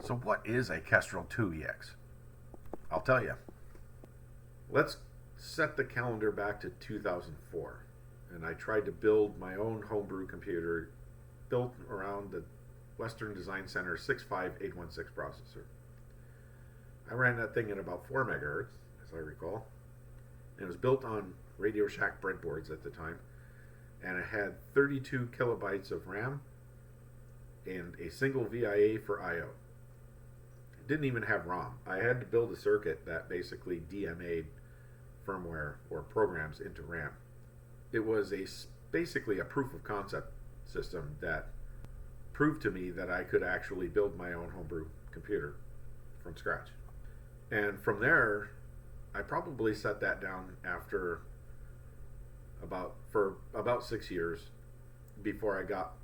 So what is a Kestrel-2 EX? I'll tell you. Let's set the calendar back to 2004. And I tried to build my own homebrew computer built around the Western Design Center 65816 processor. I ran that thing at about 4 megahertz, as I recall. And it was built on Radio Shack breadboards at the time. And it had 32 kilobytes of RAM and a single VIA for I/O. It didn't even have ROM. I had to build a circuit that basically DMA'd firmware or programs into RAM. It was basically a proof of concept system that proved to me that I could actually build my own homebrew computer from scratch. And from there, I probably set that down after for about 6 years before I got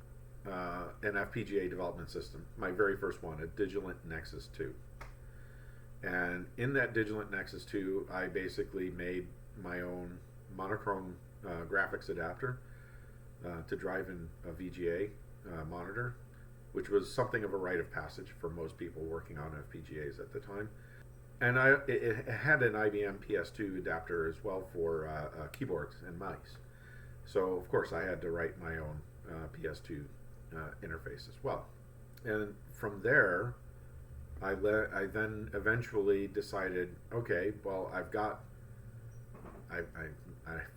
an FPGA development system, my very first one, a Digilant Nexus 2. And in that Digilant Nexus 2, I basically made my own monochrome graphics adapter to drive in a VGA monitor, which was something of a rite of passage for most people working on FPGAs at the time. And it had an IBM PS2 adapter as well for keyboards and mice. So, of course, I had to write my own PS2 interface as well. And from there, I then eventually decided, okay, well, I've got, I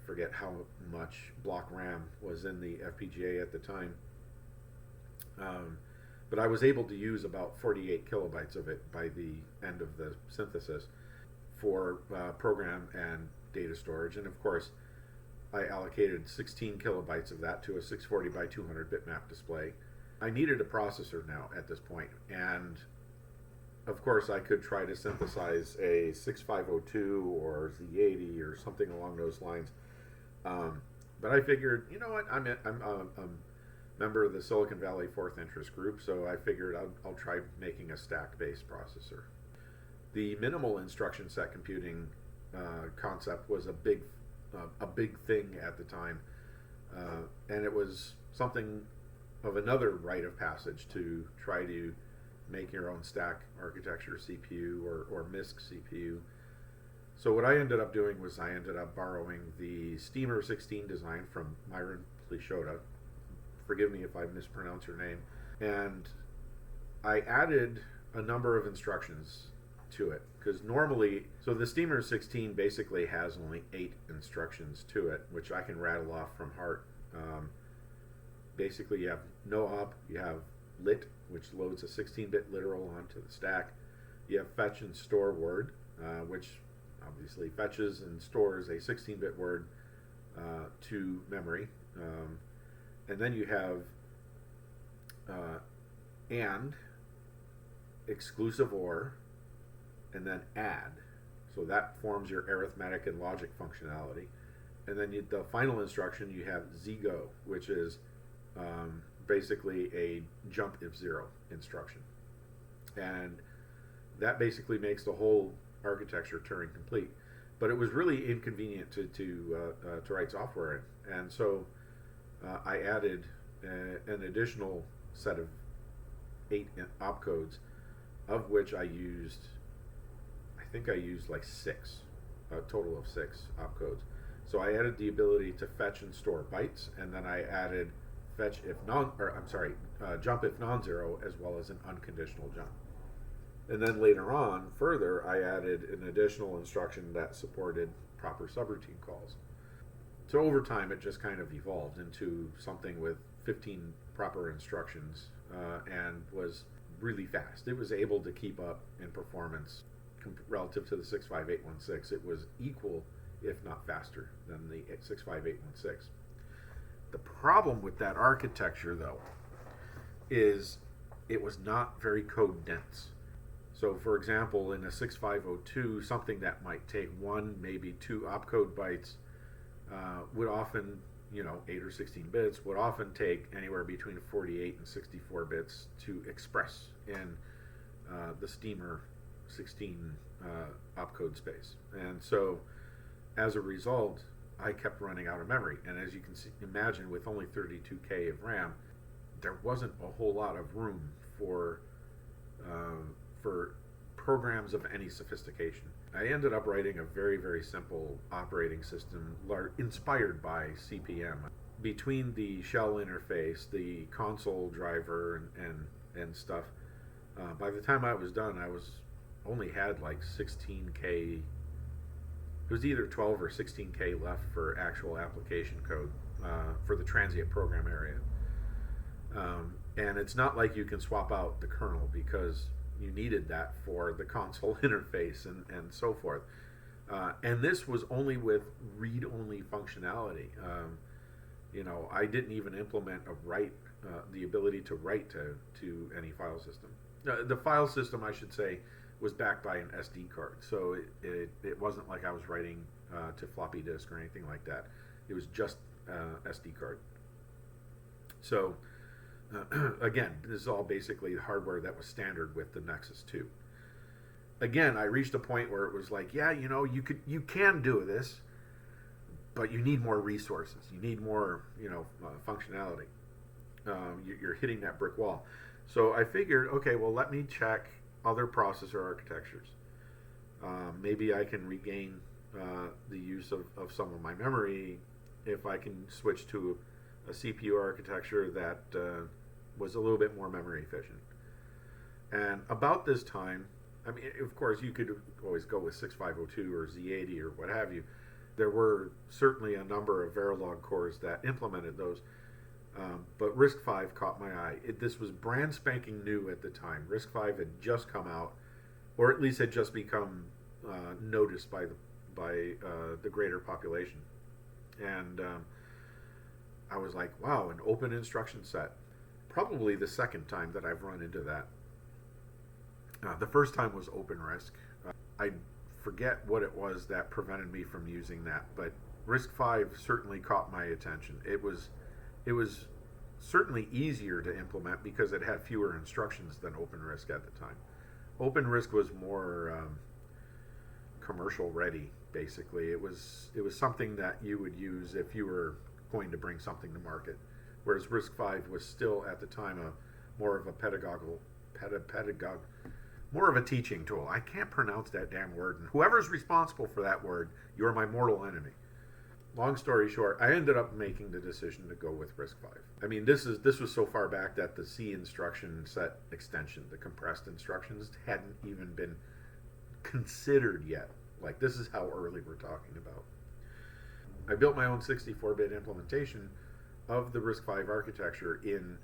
forget how much block RAM was in the FPGA at the time, but I was able to use about 48 kilobytes of it by the end of the synthesis for program and data storage. And of course, I allocated 16 kilobytes of that to a 640 by 200 bitmap display. I needed a processor now at this point, and of course I could try to synthesize a 6502 or Z80 or something along those lines. But I figured, you know what, I'm a member of the Silicon Valley Fourth Interest Group, so I figured I'll try making a stack-based processor. The minimal instruction set computing concept was a big thing at the time, and it was something of another rite of passage to try to make your own stack architecture CPU or MISC CPU. So what I ended up doing was I ended up borrowing the Steamer 16 design from Myron Plishota. Forgive me if I mispronounce her name. And I added a number of instructions to it, because normally, so the Steamer 16 basically has only 8 instructions to it, which I can rattle off from heart. Basically, you have no op, you have lit, which loads a 16-bit literal onto the stack. You have fetch and store word, which obviously fetches and stores a 16-bit word to memory. And then you have and, exclusive or, and then add. So that forms your arithmetic and logic functionality. And then the final instruction, you have zgo, which is basically a jump if zero instruction. And that basically makes the whole architecture Turing complete. But it was really inconvenient to write software in. And so I added an additional set of 8 opcodes, of which I think I used like 6, a total of 6 opcodes. So I added the ability to fetch and store bytes, and then I added jump if non-zero, as well as an unconditional jump. And then later on, further, I added an additional instruction that supported proper subroutine calls. So over time, it just kind of evolved into something with 15 proper instructions and was really fast. It was able to keep up in performance relative to the 65816. It was equal, if not faster, than the 65816. The problem with that architecture, though, is it was not very code dense. So, for example, in a 6502, something that might take 1, maybe 2 opcode bytes would often, 8 or 16 bits, would often take anywhere between 48 and 64 bits to express in the Steamer 16 opcode space. And so, as a result, I kept running out of memory. And as you can imagine, with only 32K of RAM, there wasn't a whole lot of room for for programs of any sophistication. I ended up writing a very, very simple operating system inspired by CP/M. Between the shell interface, the console driver, and stuff, by the time I was done, I was only had like 16K. It was either 12 or 16K left for actual application code for the transient program area. And it's not like you can swap out the kernel because you needed that for the console interface and so forth. And this was only with read-only functionality. I didn't even implement the ability to write to any file system. The file system, I should say, was backed by an SD card, so it wasn't like I was writing to floppy disk or anything like that. It was just SD card. So again, this is all basically hardware that was standard with the Nexus 2. Again, I reached a point where it was like, yeah, you can do this, but you need more resources. You need more, functionality. You're hitting that brick wall. So I figured, okay, well, let me check other processor architectures. Maybe I can regain the use of some of my memory if I can switch to a CPU architecture that was a little bit more memory efficient. And about this time, I mean, of course, you could always go with 6502 or Z80 or what have you. There were certainly a number of Verilog cores that implemented those. But risc-v caught my eye. This was brand spanking new at the time. risc-v had just come out, or at least had just become noticed by the greater population. And I was like, wow, an open instruction set. Probably the second time that I've run into that. The first time was OpenRISC. I forget what it was that prevented me from using that, but risc-v certainly caught my attention. It was certainly easier to implement because it had fewer instructions than OpenRISC at the time. OpenRISC was more commercial ready, basically. It was something that you would use if you were going to bring something to market, whereas risc-v was still at the time more of a teaching tool. I can't pronounce that damn word, and whoever's responsible for that word, you're my mortal enemy. Long story short, I ended up making the decision to go with risc-v. I mean, this was so far back that the C instruction set extension, the compressed instructions, hadn't even been considered yet. Like, this is how early we're talking about. I built my own 64-bit implementation of the risc-v architecture in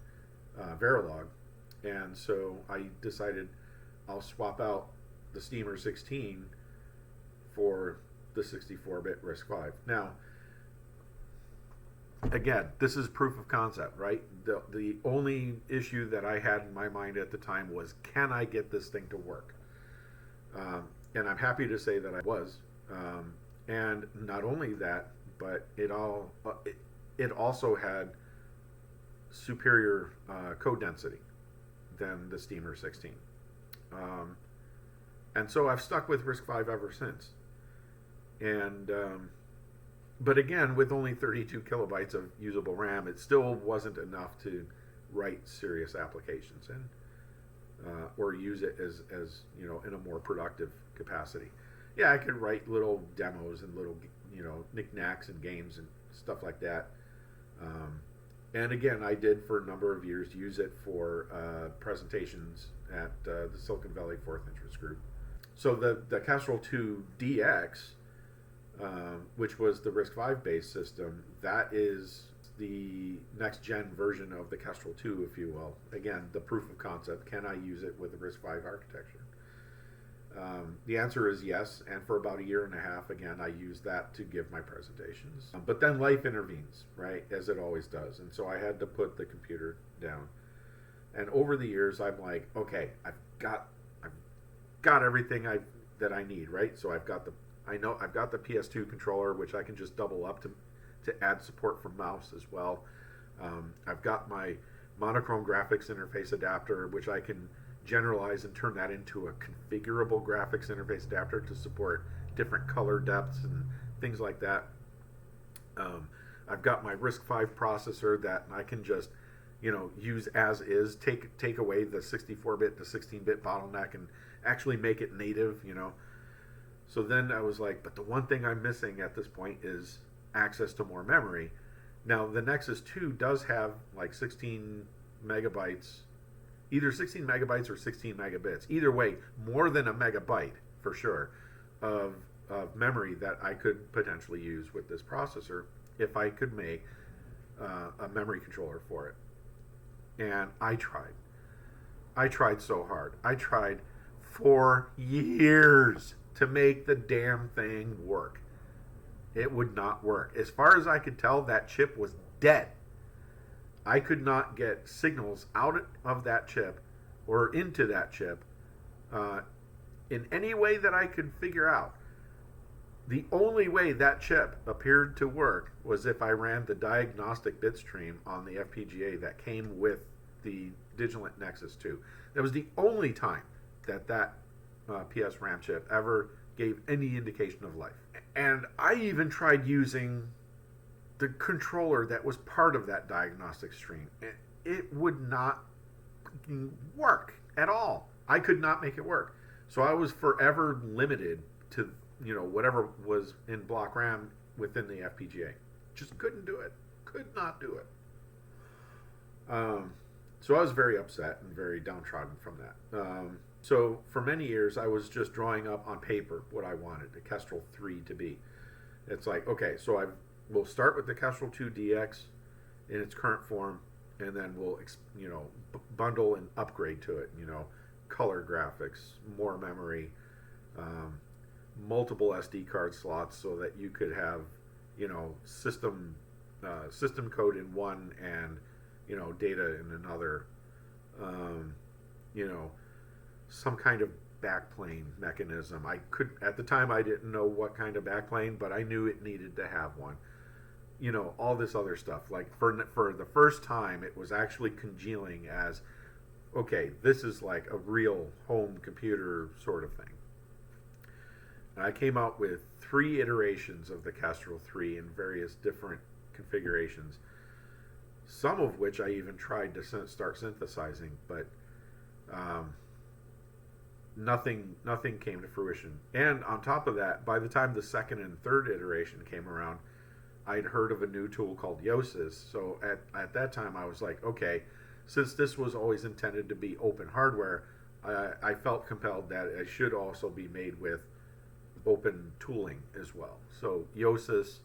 Verilog, and so I decided I'll swap out the Steamer 16 for the 64-bit risc-v. Now, again, this is proof of concept, right? The only issue that I had in my mind at the time was, can I get this thing to work? And I'm happy to say that I was. And not only that, but it also had superior code density than the Steamer 16. And so I've stuck with risc-v ever since. And but again, with only 32 kilobytes of usable RAM, it still wasn't enough to write serious applications in, or use it as in a more productive capacity. Yeah, I could write little demos and little knickknacks and games and stuff like that. And again, I did for a number of years use it for presentations at the Silicon Valley Fourth Interest Group. So the Kestrel-2 DX, which was the risc-v based system, that is the next gen version of the Kestrel-2, if you will. Again, the proof of concept. Can I use it with the risc-v architecture? The answer is yes, and for about a year and a half, again, I used that to give my presentations. But then life intervenes, right, as it always does, and so I had to put the computer down. And over the years, I'm like, okay, I've got everything that I need, right? So I've got the PS2 controller, which I can just double up to add support for mouse as well. I've got my monochrome graphics interface adapter, which I can generalize and turn that into a configurable graphics interface adapter to support different color depths and things like that. I've got my risc-v processor that I can just use as is, take away the 64-bit to 16-bit bottleneck and actually make it native. So then I was like, but the one thing I'm missing at this point is access to more memory. Now the Nexus 2 does have like 16 megabytes, either 16 megabytes or 16 megabits. Either way, more than a megabyte for sure of memory that I could potentially use with this processor if I could make a memory controller for it. And I tried so hard. I tried for years to make the damn thing work. It would not work. As far as I could tell, that chip was dead. I could not get signals out of that chip or into that chip in any way that I could figure out. The only way that chip appeared to work was if I ran the diagnostic bit stream on the FPGA that came with the Digilent Nexus 2. That was the only time that PS RAM chip ever gave any indication of life. And I even tried using the controller that was part of that diagnostic stream. It would not work at all. I could not make it work. So I was forever limited to whatever was in block RAM within the FPGA. Just couldn't do it. Could not do it. So I was very upset and very downtrodden from that. So for many years, I was just drawing up on paper what I wanted the Kestrel-3 to be. It's like, okay, so we'll start with the Kestrel-2 DX in its current form, and then we'll bundle and upgrade to it. Color graphics, more memory, multiple SD card slots, so that you could have system code in one and data in another. Some kind of backplane mechanism. At the time I didn't know what kind of backplane, but I knew it needed to have one. All this other stuff. Like for the first time, it was actually congealing as, okay, this is like a real home computer sort of thing. And I came out with 3 iterations of the Kestrel-3 in various different configurations, some of which I even tried to start synthesizing, but nothing came to fruition. And on top of that, by the time the second and third iteration came around, I'd heard of a new tool called Yosis. So at that time, I was like, okay, since this was always intended to be open hardware, I felt compelled that it should also be made with open tooling as well. So Yosis,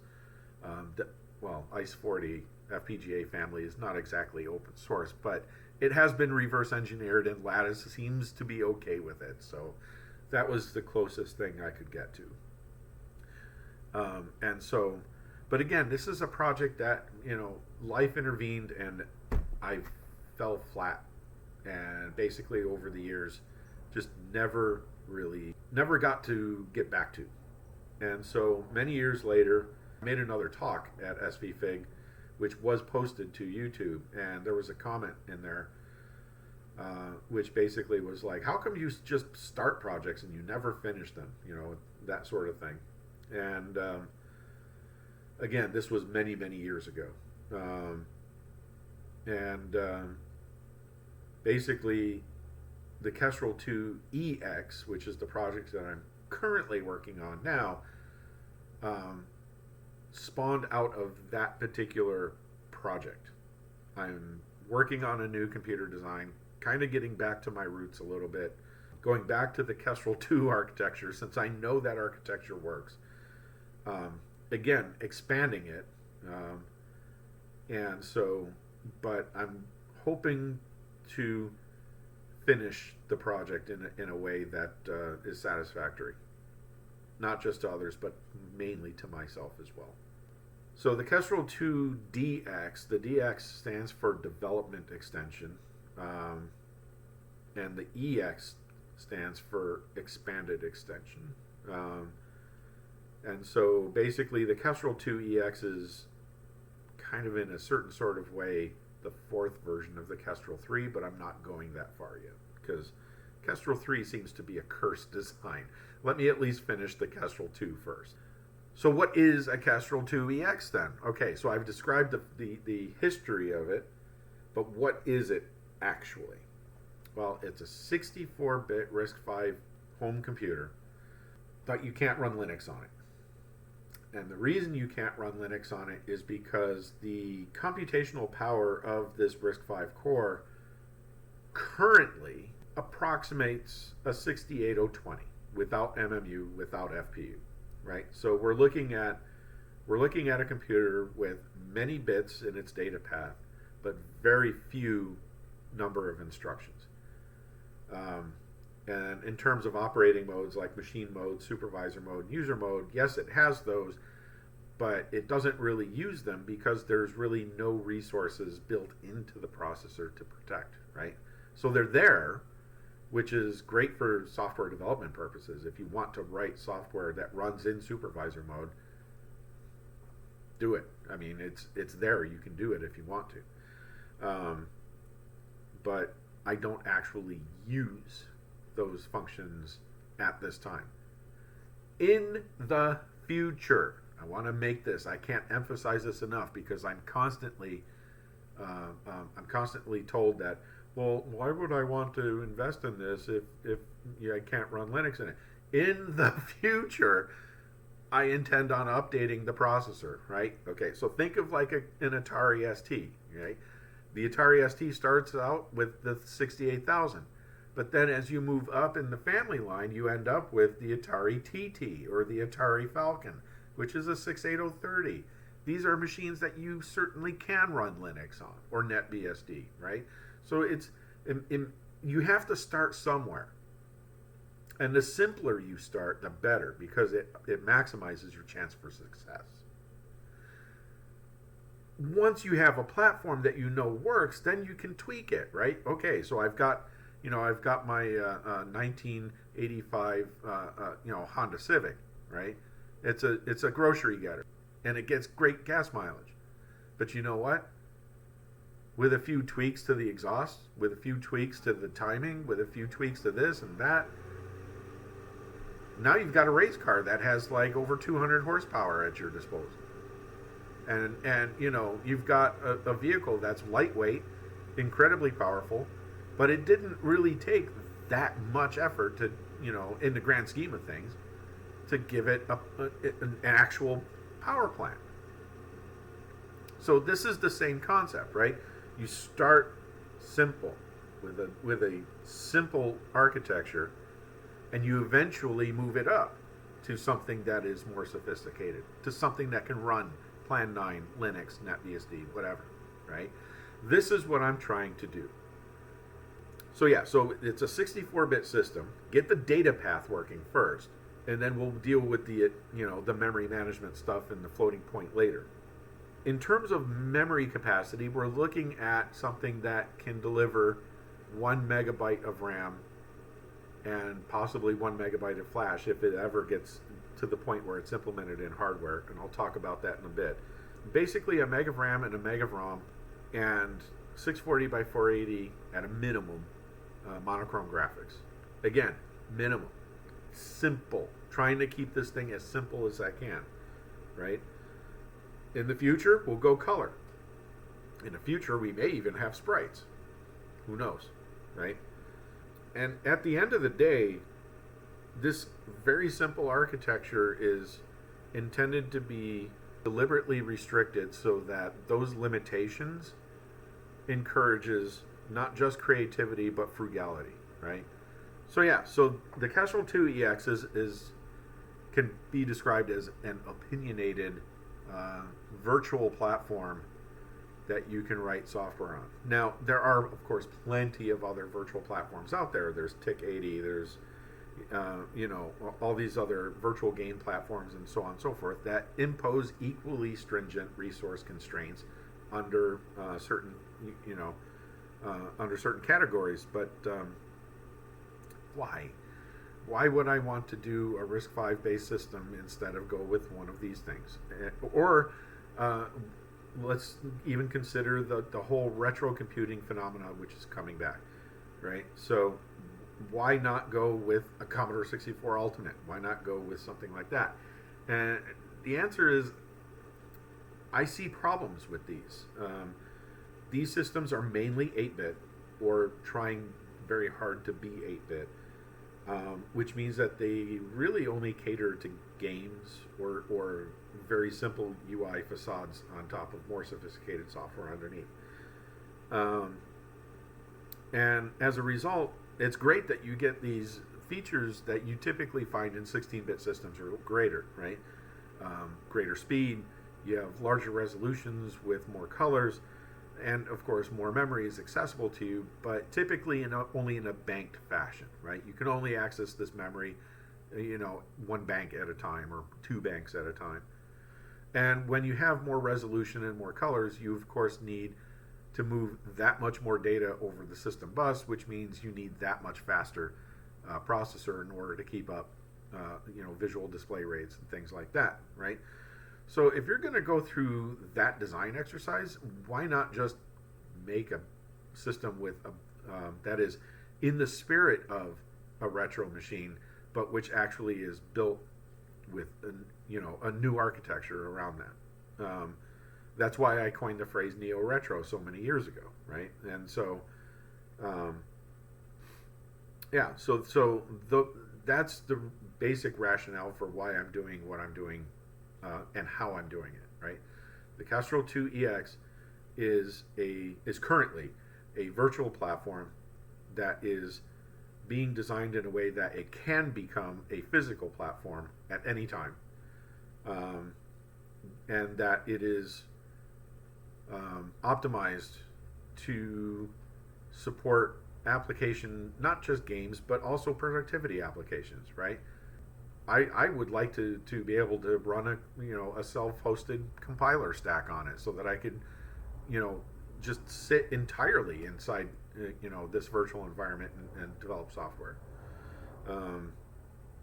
ICE40 FPGA family is not exactly open source, but it has been reverse engineered, and Lattice seems to be okay with it. So that was the closest thing I could get to. But again, this is a project that, life intervened and I fell flat. And basically over the years, just never got to get back to. And so many years later, I made another talk at SVFig, which was posted to YouTube, and there was a comment in there which basically was like, how come you just start projects and you never finish them, that sort of thing. And again, this was many years ago. Basically the Kestrel-2 EX, which is the project that I'm currently working on now, spawned out of that particular project. I'm working on a new computer design, kind of getting back to my roots a little bit, going back to the Kestrel-2 architecture, since I know that architecture works. Again, expanding it. But I'm hoping to finish the project in a way that is satisfactory. Not just to others, but mainly to myself as well. So the Kestrel-2 DX, the DX stands for Development Extension, and the EX stands for Expanded Extension. And so basically the Kestrel-2 EX is kind of in a certain sort of way the 4th version of the Kestrel-3, but I'm not going that far yet, because Kestrel-3 seems to be a cursed design. Let me at least finish the Kestrel-2 first. So what is a Kestrel-2 EX then? Okay, so I've described the history of it, But what is it actually? Well, it's a 64-bit risc-v home computer, but you can't run Linux on it. And the reason you can't run Linux on it is because the computational power of this risc-v core currently approximates a 68020 without MMU, without FPU, right? So we're looking at a computer with many bits in its data path, but very few number of instructions. And in terms of operating modes like machine mode, supervisor mode, user mode, yes, it has those, but it doesn't really use them because there's really no resources built into the processor to protect, right? So they're there, which is great for software development purposes. If you want to write software that runs in supervisor mode, do it. I mean, it's there. You can do it if you want to. But I don't actually use those functions at this time. In the future, I want to make this, I can't emphasize this enough because I'm constantly told that, well, why would I want to invest in this if I can't run Linux in it? In the future, I intend on updating the processor, right? Okay, so think of like an Atari ST, right? The Atari ST starts out with the 68,000. But then as you move up in the family line, you end up with the Atari TT or the Atari Falcon, which is a 68030. These are machines that you certainly can run Linux on, or NetBSD, right? So you have to start somewhere. And the simpler you start, the better, because it maximizes your chance for success. Once you have a platform that you know works, then you can tweak it, right? Okay, so I've got my 1985 Honda Civic, right? It's a grocery getter, and it gets great gas mileage. But you know what? With a few tweaks to the exhaust, with a few tweaks to the timing, with a few tweaks to this and that, now you've got a race car that has like over 200 horsepower at your disposal. And you've got a vehicle that's lightweight, incredibly powerful, but it didn't really take that much effort to, in the grand scheme of things, to give it an actual power plant. So this is the same concept, right? You start simple with a simple architecture, and you eventually move it up to something that is more sophisticated, to something that can run Plan 9, Linux, NetBSD, whatever, right? This is what I'm trying to do. So so it's a 64-bit system. Get the data path working first, and then we'll deal with the memory management stuff and the floating point later. In terms of memory capacity, we're looking at something that can deliver 1 megabyte of RAM and possibly 1 megabyte of flash if it ever gets to the point where it's implemented in hardware, and I'll talk about that in a bit. Basically a meg of RAM and a meg of ROM and 640 by 480 at a minimum monochrome graphics. Again, minimum. Simple. Trying to keep this thing as simple as I can, right? In the future, we'll go color. In the future, we may even have sprites. Who knows, right? And at the end of the day, this very simple architecture is intended to be deliberately restricted so that those limitations encourages not just creativity but frugality, right? So the Kestrel-2 EX can be described as an opinionated virtual platform that you can write software on. Now, there are, of course, plenty of other virtual platforms out there. There's TIC80, there's, all these other virtual game platforms and so on and so forth that impose equally stringent resource constraints under certain categories. But why? Why would I want to do a risc-v based system instead of go with one of these things? Or let's even consider the whole retro computing phenomena, which is coming back, right? So why not go with a Commodore 64 Ultimate? Why not go with something like that? And the answer is, I see problems with these. these systems are mainly 8-bit or trying very hard to be 8-bit, which means that they really only cater to games or very simple UI facades on top of more sophisticated software underneath. And as a result, it's great that you get these features that you typically find in 16-bit systems or greater, right? Greater speed, you have larger resolutions with more colors, and of course more memory is accessible to you, but typically only in a banked fashion, right? You can only access this memory, one bank at a time or 2 banks at a time. And when you have more resolution and more colors, you of course need to move that much more data over the system bus, which means you need that much faster processor in order to keep up, visual display rates and things like that, right? So if you're going to go through that design exercise, why not just make a system with that is in the spirit of a retro machine, but which actually is built with a new architecture around that. That's why I coined the phrase neo-retro so many years ago, right? And so, that's the basic rationale for why I'm doing what I'm doing and how I'm doing it, right? The Kestrel-2 EX is currently a virtual platform that is being designed in a way that it can become a physical platform at any time, and that it is optimized to support application, not just games, but also productivity applications, right? I would like to be able to run a self-hosted compiler stack on it so that I could, just sit entirely inside, this virtual environment and develop software.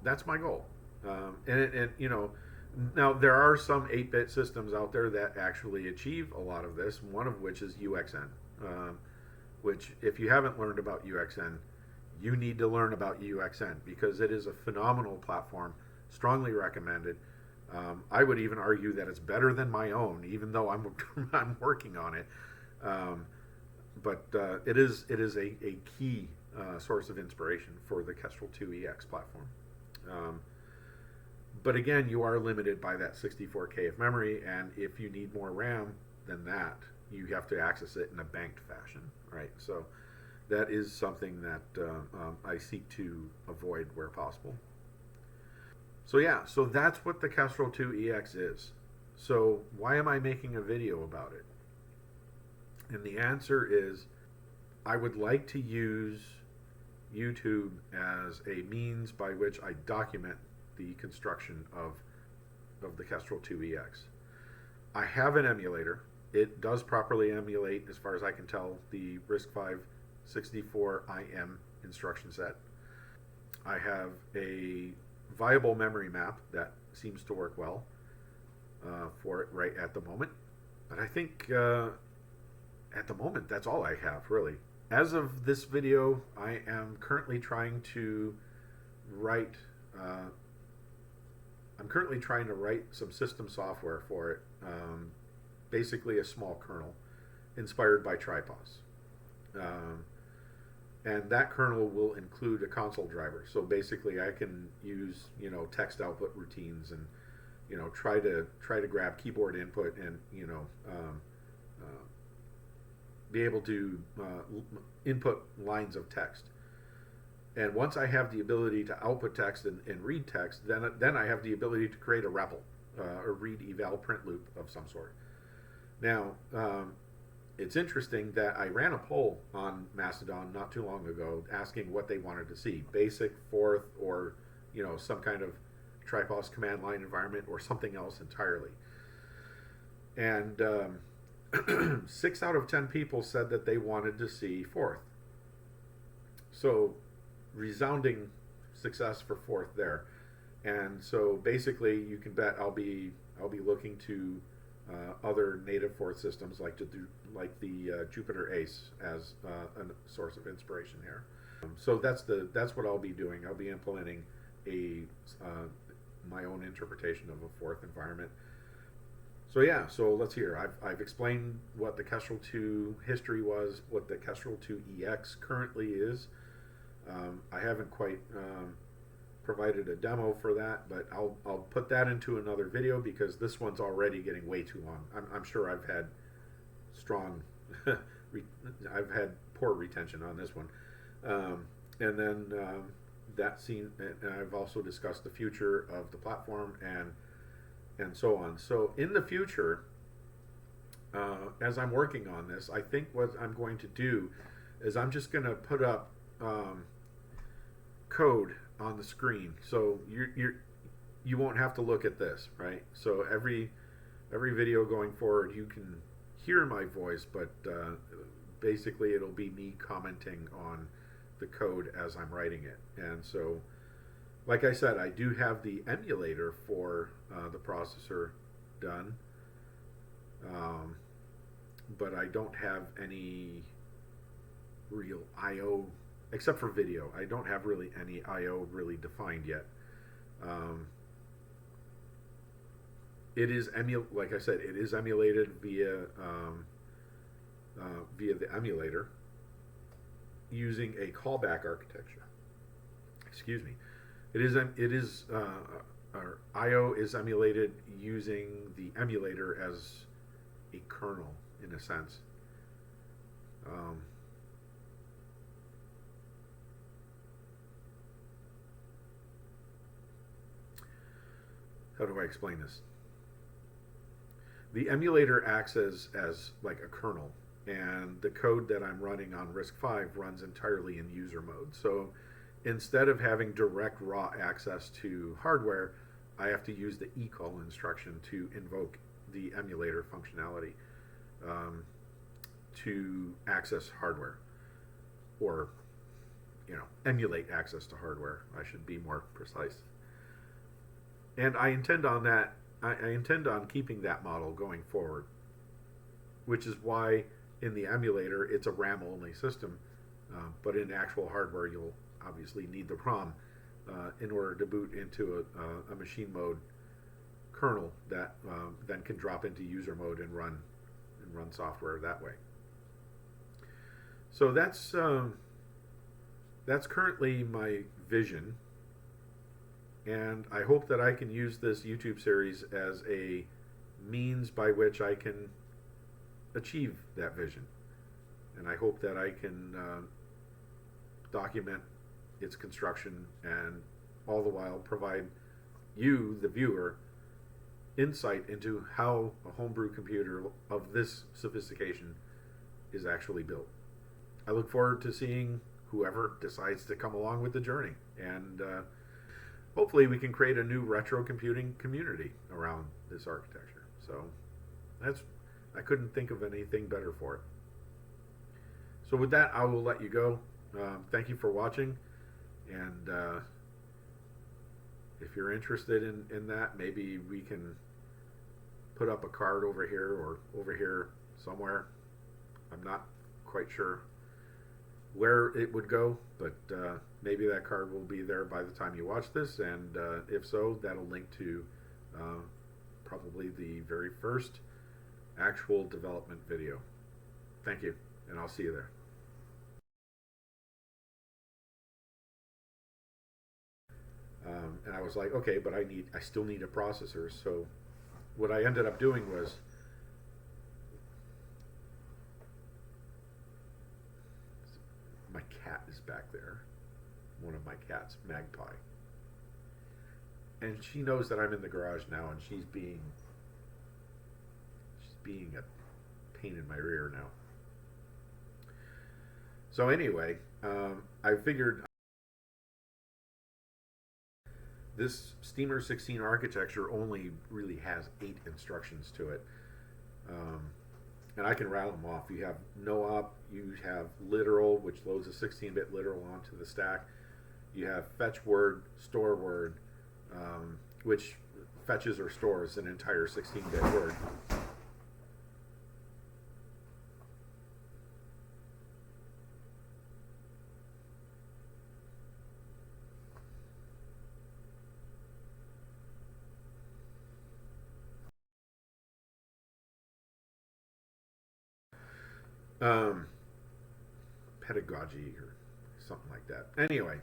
That's my goal. Now there are some 8-bit systems out there that actually achieve a lot of this, one of which is UXN, which if you haven't learned about UXN, you need to learn about UXN because it is a phenomenal platform, strongly recommended. I would even argue that it's better than my own, even though I'm working on it. But it is a key source of inspiration for the Kestrel-2 EX platform. But again, you are limited by that 64K of memory, and if you need more RAM than that, you have to access it in a banked fashion, right? So that is something that I seek to avoid where possible. So that's what the Kestrel-2 EX is. So why am I making a video about it? And the answer is, I would like to use YouTube as a means by which I document the construction of the Kestrel-2 EX. I have an emulator. It does properly emulate, as far as I can tell, the risc-v 64IM instruction set. I have a viable memory map that seems to work well for it right at the moment. But I think at the moment that's all I have, really. As of this video, I am currently trying to write some system software for it, basically a small kernel inspired by Tripos. And that kernel will include a console driver. So basically I can use, text output routines and, try to grab keyboard input and, be able to input lines of text. And once I have the ability to output text and read text, then I have the ability to create a REPL, a read eval print loop of some sort. Now, it's interesting that I ran a poll on Mastodon not too long ago asking what they wanted to see, basic, forth, or some kind of Tripos command line environment or something else entirely. And 6 out of 10 people said that they wanted to see forth. So resounding success for forth there. And so basically you can bet I'll be looking to other native forth systems like the Jupyter Ace as a source of inspiration here. So that's what I'll be doing. I'll be implementing my own interpretation of a forth environment. So yeah, so let's hear. I've explained what the Kestrel-2 history was, what the Kestrel-2 EX currently is. I haven't quite provided a demo for that, but I'll put that into another video because this one's already getting way too long. I'm sure I've had strong, I've had poor retention on this one, and then that scene, and I've also discussed the future of the platform and so on. So in the future, as I'm working on this, I think what I'm going to do is I'm just going to put up code on the screen, so you won't have to look at this, right? So every video going forward, you can hear my voice, but basically it'll be me commenting on the code as I'm writing it. And so, like I said, I do have the emulator for the processor done, but I don't have any real I/O except for video. I don't have really any I/O really defined yet. It is like I said, it is emulated via via the emulator using a callback architecture. Excuse me. Our I/O is emulated using the emulator as a kernel in a sense. How do I explain this? The emulator acts as like a kernel, and the code that I'm running on risc-v runs entirely in user mode. So instead of having direct raw access to hardware, I have to use the equal instruction to invoke the emulator functionality to access hardware, or emulate access to hardware. I should be more precise. And I intend on that. I intend on keeping that model going forward, which is why in the emulator it's a RAM-only system, but in actual hardware you'll obviously need the ROM in order to boot into a machine mode kernel that then can drop into user mode and run software that way. So that's currently my vision. And I hope that I can use this YouTube series as a means by which I can achieve that vision. And I hope that I can document its construction and all the while provide you, the viewer, insight into how a homebrew computer of this sophistication is actually built. I look forward to seeing whoever decides to come along with the journey, and hopefully we can create a new retro computing community around this architecture. So I couldn't think of anything better for it. So with that, I will let you go. Thank you for watching, and if you're interested in that, maybe we can put up a card over here or over here somewhere. I'm not quite sure where it would go, but maybe that card will be there by the time you watch this, and if so, that'll link to probably the very first actual development video. Thank you, and I'll see you there. And I was like, okay, but I still need a processor. So what I ended up doing was, my cat is back there, one of my cats, Magpie, and she knows that I'm in the garage now, and she's being a pain in my rear now. So anyway, I figured this Steamer 16 architecture only really has 8 instructions to it. And I can rattle them off. You have no-op, you have literal, which loads a 16-bit literal onto the stack. You have fetch word, store word, which fetches or stores an entire 16-bit word. um, pedagogy or something like that. Anyway,